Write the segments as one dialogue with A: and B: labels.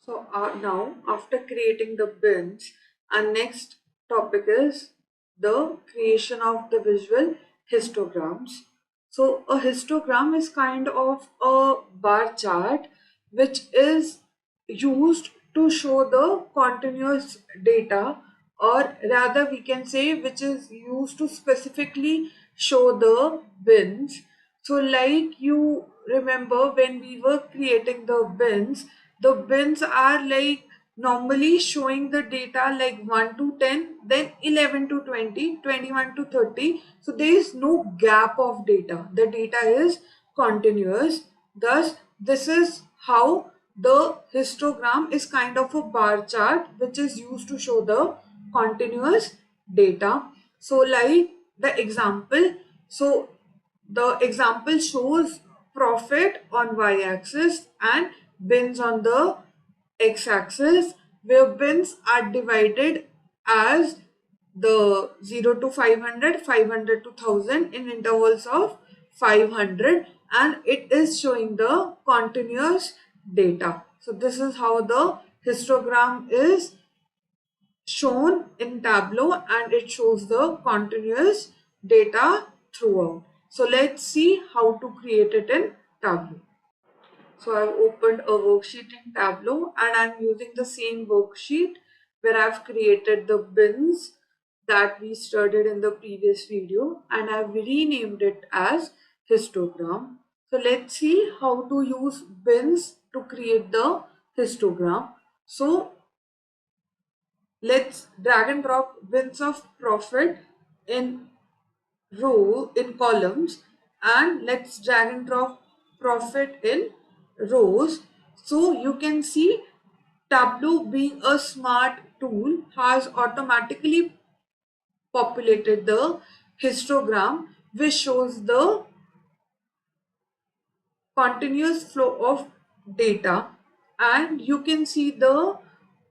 A: So now, after creating the bins, our next topic is the creation of the visual histograms. So a histogram is kind of a bar chart which is used to show the continuous data, or rather we can say which is used to specifically show the bins. So like you remember when we were creating the bins are like normally showing the data like 1 to 10, then 11 to 20, 21 to 30. So there is no gap of data. The data is continuous. Thus, this is how the histogram is kind of a bar chart which is used to show the continuous data. So like the example, so the example shows profit on y-axis and bins on the x-axis, where bins are divided as the 0 to 500, 500 to 1000 in intervals of 500, and it is showing the continuous data. So this is how the histogram is shown in Tableau, and it shows the continuous data throughout. So let's see how to create it in Tableau. So I've opened a worksheet in Tableau and I'm using the same worksheet where I've created the bins that we studied in the previous video, and I've renamed it as histogram. So let's see how to use bins to create the histogram. So let's drag and drop bins of profit in columns, and let's drag and drop profit in rows. So you can see Tableau, being a smart tool, has automatically populated the histogram which shows the continuous flow of data, and you can see the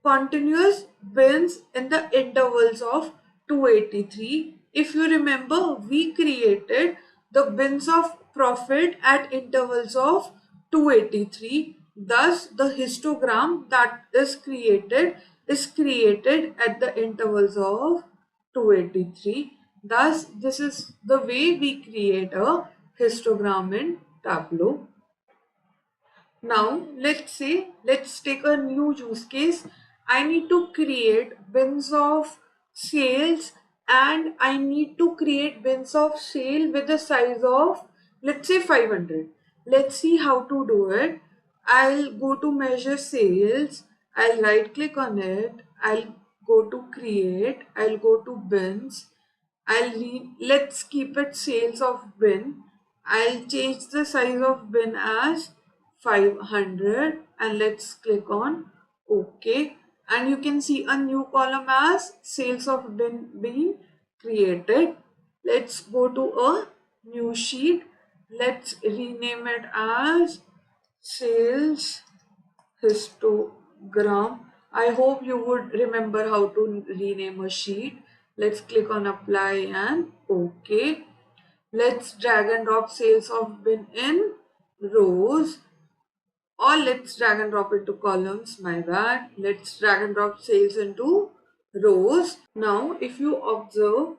A: continuous bins in the intervals of 283. If you remember, we created the bins of profit at intervals of 283. Thus the histogram that is created at the intervals of 283. Thus this is the way we create a histogram in Tableau. Now let's take a new use case. I need to create bins of sales, and I need to create bins of sale with the size of, let's say, 500. Let's see how to do it. I'll go to measure sales. I'll right click on it. I'll go to create. I'll go to bins. Let's keep it sales of bin. I'll change the size of bin as 500 and let's click on OK. And you can see a new column as sales of bin being created. Let's go to a new sheet. Let's rename it as sales histogram. I hope you would remember how to rename a sheet. Let's click on apply and OK. Let's drag and drop sales of bin in rows, or let's drag and drop into columns, my bad. Let's drag and drop sales into rows. Now if you observe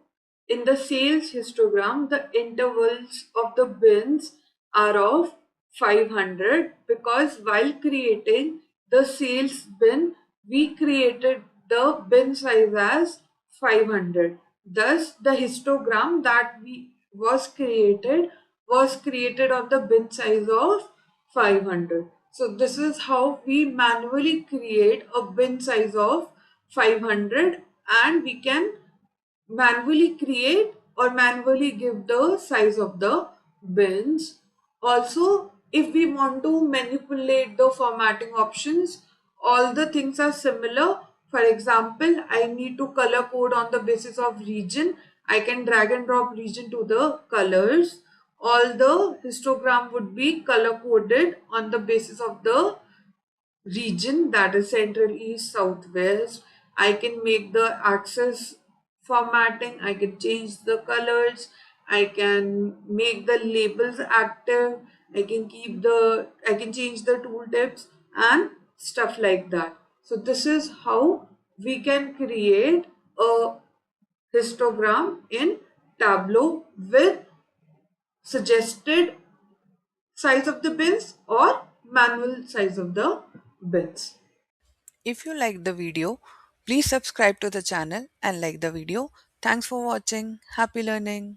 A: in the sales histogram, the intervals of the bins are of 500, because while creating the sales bin, we created the bin size as 500. Thus the histogram that we was created of the bin size of 500. So this is how we manually create a bin size of 500, and we can manually create or manually give the size of the bins. Also, if we want to manipulate the formatting options, all the things are similar. For example, I need to color code on the basis of region. I can drag and drop region to the colors. All the histogram would be color coded on the basis of the region, that is central, east, south, west. I can make the axis formatting, I can change the colors, I can make the labels active, I can change the tooltips, and stuff like that. So this is how we can create a histogram in Tableau with suggested size of the bins or manual size of the bins.
B: If you liked the video, please subscribe to the channel and like the video. Thanks for watching. Happy learning.